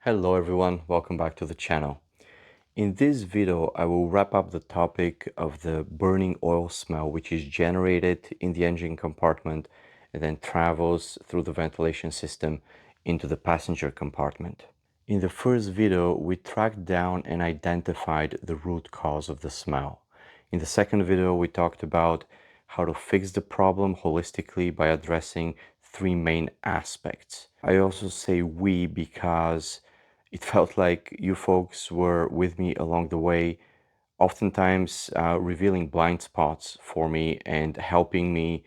Hello everyone, welcome back to the channel. In this video, I will wrap up the topic of the burning oil smell, which is generated in the engine compartment and then travels through the ventilation system into the passenger compartment. In the first video, we tracked down and identified the root cause of the smell. In the second video, we talked about how to fix the problem holistically by addressing three main aspects. I also say we because it felt like you folks were with me along the way, oftentimes revealing blind spots for me and helping me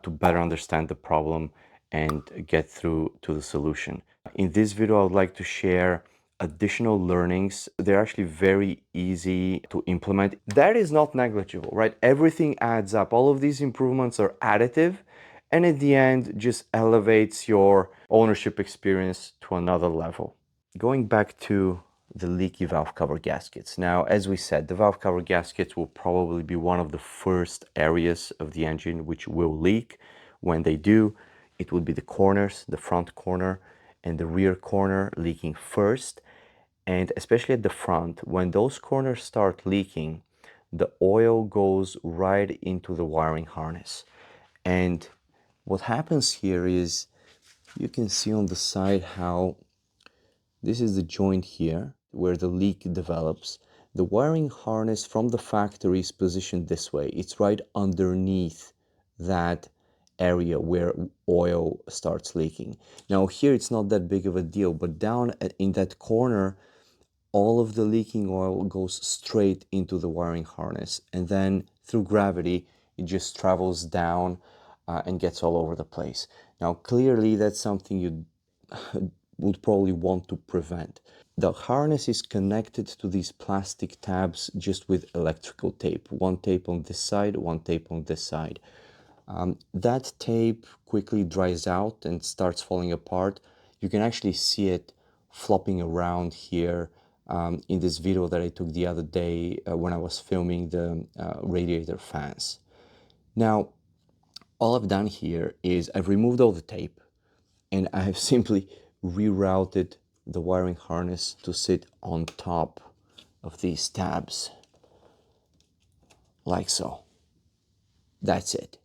to better understand the problem and get through to the solution. In this video, I would like to share additional learnings. They're actually very easy to implement. That is not negligible, right? Everything adds up. All of these improvements are additive, and at the end, just elevates your ownership experience to another level. Going back to the leaky valve cover gaskets. Now, as we said, the valve cover gaskets will probably be one of the first areas of the engine which will leak. When they do, it would be the corners, the front corner and the rear corner leaking first. And especially at the front, when those corners start leaking, the oil goes right into the wiring harness. And what happens here is you can see on the side how this is the joint here where the leak develops. The wiring harness from the factory is positioned this way. It's right underneath that area where oil starts leaking. Now here it's not that big of a deal, but down in that corner, all of the leaking oil goes straight into the wiring harness. And then through gravity, it just travels down and gets all over the place. Now, clearly that's something you would probably want to prevent. The harness is connected to these plastic tabs just with electrical tape. One tape on this side, one tape on this side. That tape quickly dries out and starts falling apart. You can actually see it flopping around here in this video that I took the other day when I was filming the radiator fans. Now, all I've done here is I've removed all the tape and I have simply rerouted the wiring harness to sit on top of these tabs, like so. That's it.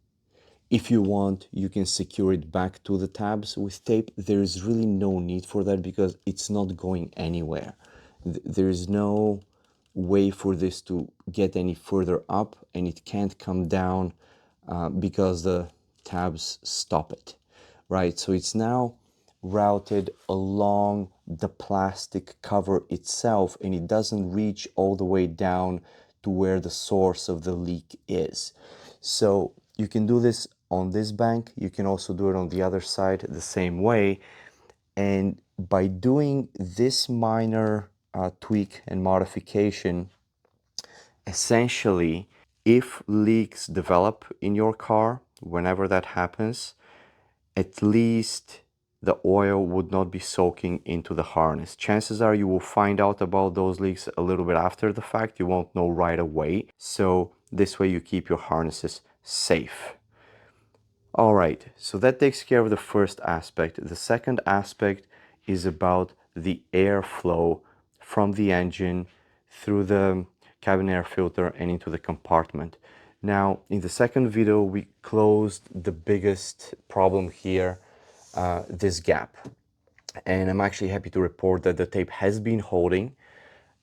If you want, you can secure it back to the tabs with tape. There is really no need for that because it's not going anywhere. There is no way for this to get any further up, and it can't come down because the tabs stop it, right? So it's now routed along the plastic cover itself, and it doesn't reach all the way down to where the source of the leak is. So you can do this on this bank. You can also do it on the other side the same way. And by doing this minor tweak and modification, essentially, if leaks develop in your car, whenever that happens, at least the oil would not be soaking into the harness. Chances are you will find out about those leaks a little bit after the fact. You won't know right away. So this way you keep your harnesses safe. All right, so that takes care of the first aspect. The second aspect is about the airflow from the engine through the cabin air filter and into the compartment. Now, in the second video, we closed the biggest problem here, this gap. And I'm actually happy to report that the tape has been holding.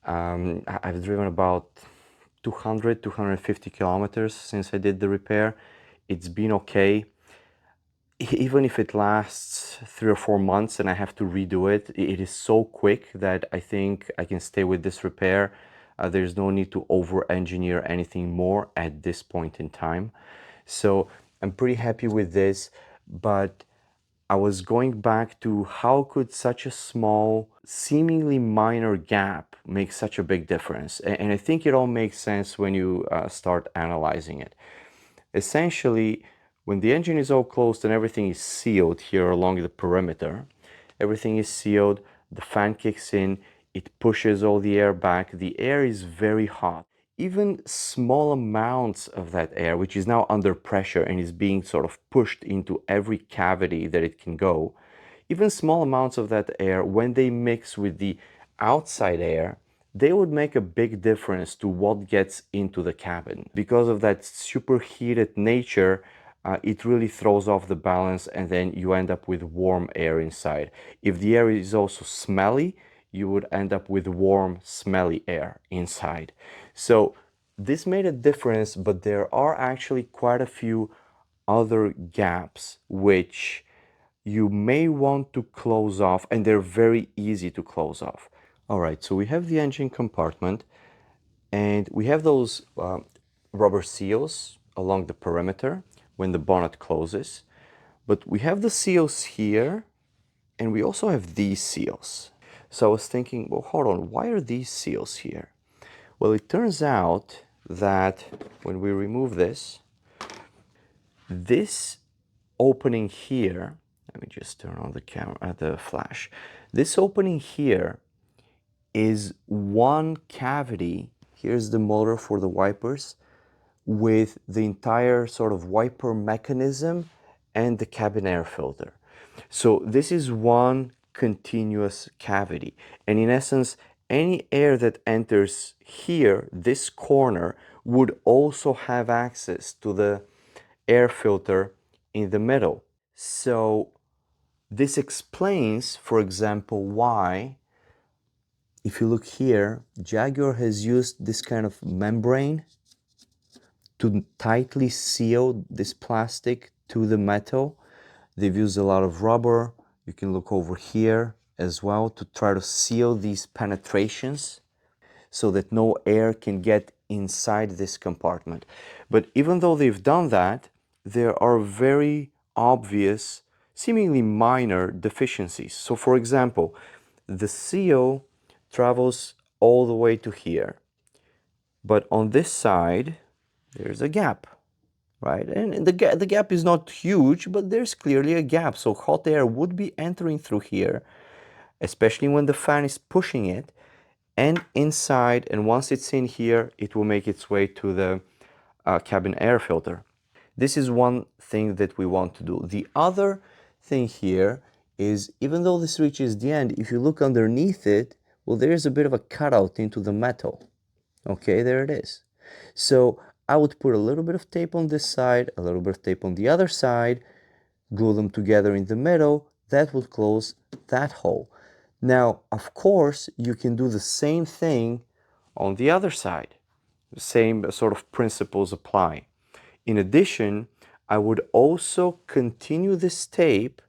I've driven about 250 kilometers since I did the repair. It's been okay. Even if it lasts 3 or 4 months and I have to redo it, it is so quick that I think I can stay with this repair. There's no need to over-engineer anything more at this point in time. So I'm pretty happy with this, but I was going back to how could such a small, seemingly minor gap make such a big difference? And I think it all makes sense when you start analyzing it. Essentially, when the engine is all closed and everything is sealed here along the perimeter, everything is sealed, the fan kicks in, it pushes all the air back, the air is very hot. Even small amounts of that air, which is now under pressure and is being sort of pushed into every cavity that it can go, even small amounts of that air, when they mix with the outside air, they would make a big difference to what gets into the cabin. Because of that superheated nature, it really throws off the balance, and then you end up with warm air inside. If the air is also smelly, you would end up with warm, smelly air inside. So this made a difference, but there are actually quite a few other gaps which you may want to close off, and they're very easy to close off. All right, so we have the engine compartment, and we have those rubber seals along the perimeter when the bonnet closes. But we have the seals here, and we also have these seals. So I was thinking, well, hold on, why are these seals here? Well, it turns out that when we remove this opening here, let me just turn on the camera, the flash. This opening here is one cavity. Here's the motor for the wipers with the entire sort of wiper mechanism and the cabin air filter. So this is one continuous cavity. And in essence, any air that enters here, this corner, would also have access to the air filter in the middle. So this explains, for example, why, if you look here, Jaguar has used this kind of membrane to tightly seal this plastic to the metal. They've used a lot of rubber. You can look over here as well to try to seal these penetrations so that no air can get inside this compartment. But even though they've done that, there are very obvious, seemingly minor deficiencies. So for example, the seal travels all the way to here, but on this side, there's a gap, right? And the gap is not huge, but there's clearly a gap. So hot air would be entering through here, especially when the fan is pushing it, and inside, and once it's in here, it will make its way to the cabin air filter. This is one thing that we want to do. The other thing here is, even though this reaches the end, if you look underneath it, well, there's a bit of a cutout into the metal. Okay, there it is. So I would put a little bit of tape on this side, a little bit of tape on the other side, glue them together in the middle. That would close that hole. Now, of course, you can do the same thing on the other side. The same sort of principles apply. In addition, I would also continue this tape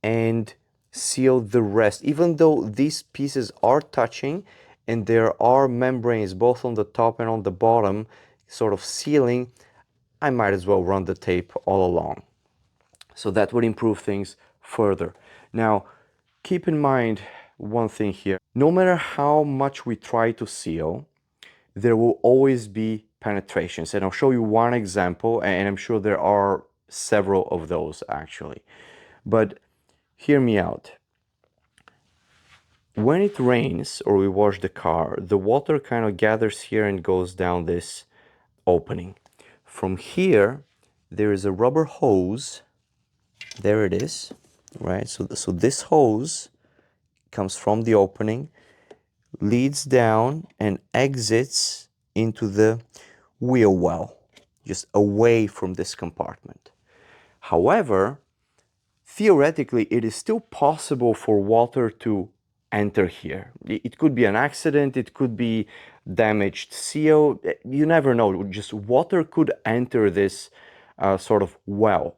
and seal the rest. Even though these pieces are touching and there are membranes both on the top and on the bottom sort of sealing, I might as well run the tape all along. So that would improve things further. Now, keep in mind one thing here. No matter how much we try to seal, there will always be penetrations. And I'll show you one example, and I'm sure there are several of those actually. But hear me out. When it rains or we wash the car, the water kind of gathers here and goes down this opening. From here, there is a rubber hose. There it is, right? So this hose comes from the opening, leads down and exits into the wheel well, just away from this compartment. However, theoretically, it is still possible for water to enter here. It could be an accident, it could be damaged seal, you never know. Just water could enter this sort of well.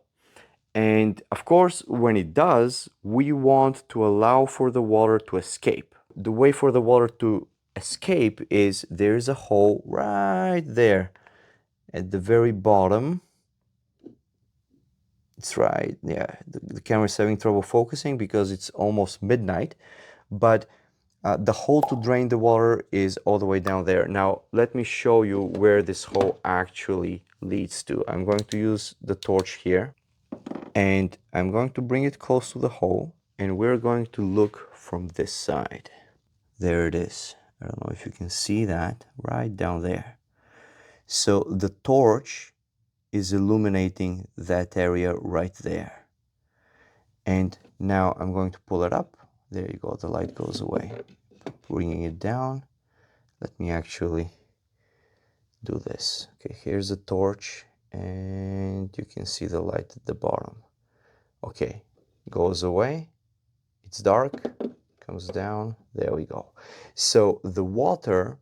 And of course, when it does, we want to allow for the water to escape. The way for the water to escape is there's a hole right there at the very bottom. It's right, yeah, the camera's having trouble focusing because it's almost midnight, but the hole to drain the water is all the way down there. Now, let me show you where this hole actually leads to. I'm going to use the torch here, and I'm going to bring it close to the hole, and we're going to look from this side. There it is. I don't know if you can see that, right down there. So the torch is illuminating that area right there. And now I'm going to pull it up. There you go, the light goes away. Bringing it down. Let me actually do this. Okay, here's a torch and you can see the light at the bottom. Okay, goes away. It's dark, comes down. There we go. So the water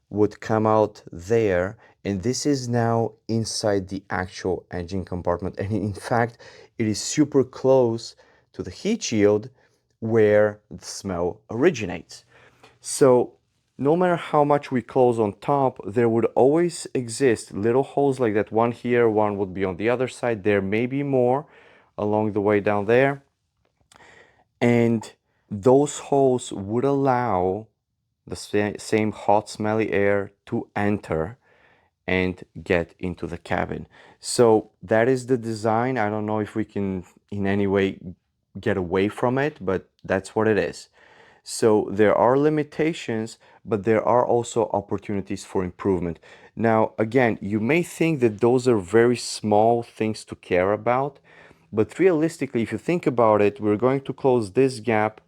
would come out there, and this is now inside the actual engine compartment. And in fact, it is super close to the heat shield where the smell originates. So no matter how much we close on top, there would always exist little holes like that. One here, one would be on the other side. There may be more along the way down there. And those holes would allow the same hot, smelly air to enter and get into the cabin. So that is the design. I don't know if we can in any way get away from it, but that's what it is. So there are limitations, but there are also opportunities for improvement. Now, again, you may think that those are very small things to care about, but realistically, if you think about it, we're going to close this gap,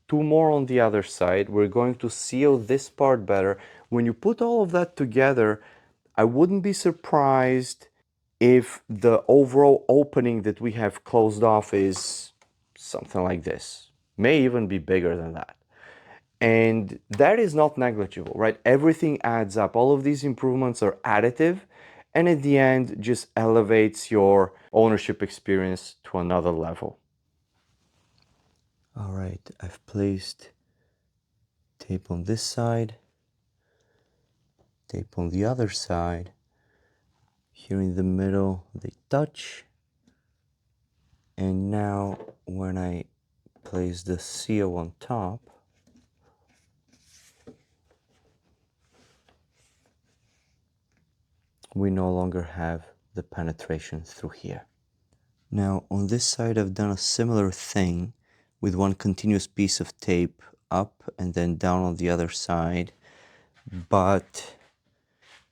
two more on the other side. We're going to seal this part better. When you put all of that together, I wouldn't be surprised if the overall opening that we have closed off is something like this. May even be bigger than that. And that is not negligible, right? Everything adds up. All of these improvements are additive, and at the end just elevates your ownership experience to another level. All right, I've placed tape on this side, tape on the other side. Here in the middle, they touch. And now when I place the seal on top, we no longer have the penetration through here. Now on this side I've done a similar thing with one continuous piece of tape up and then down on the other side, but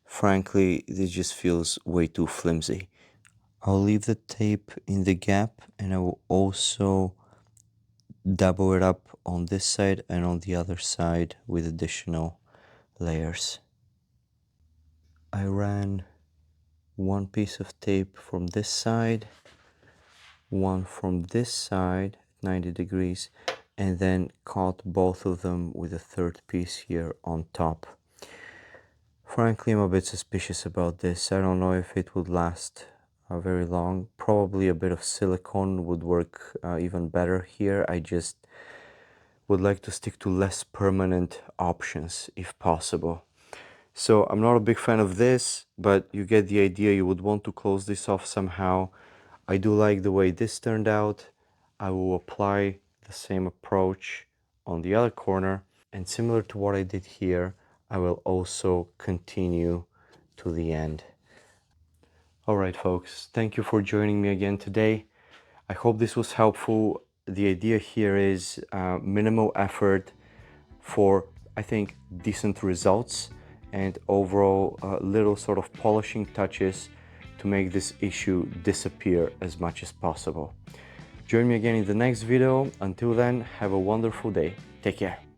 frankly this just feels way too flimsy. I'll leave the tape in the gap and I will also double it up on this side and on the other side with additional layers. I ran one piece of tape from this side, one from this side at 90 degrees, and then caught both of them with a third piece here on top. Frankly, I'm a bit suspicious about this. I don't know if it would last very long. Probably a bit of silicone would work even better here. I just would like to stick to less permanent options if possible. So I'm not a big fan of this, but you get the idea. You would want to close this off somehow. I do like the way this turned out. I will apply the same approach on the other corner, and similar to what I did here, I will also continue to the end. All right, folks, thank you for joining me again today. I hope this was helpful. The idea here is minimal effort for, I think, decent results, and overall little sort of polishing touches to make this issue disappear as much as possible. Join me again in the next video. Until then, have a wonderful day. Take care.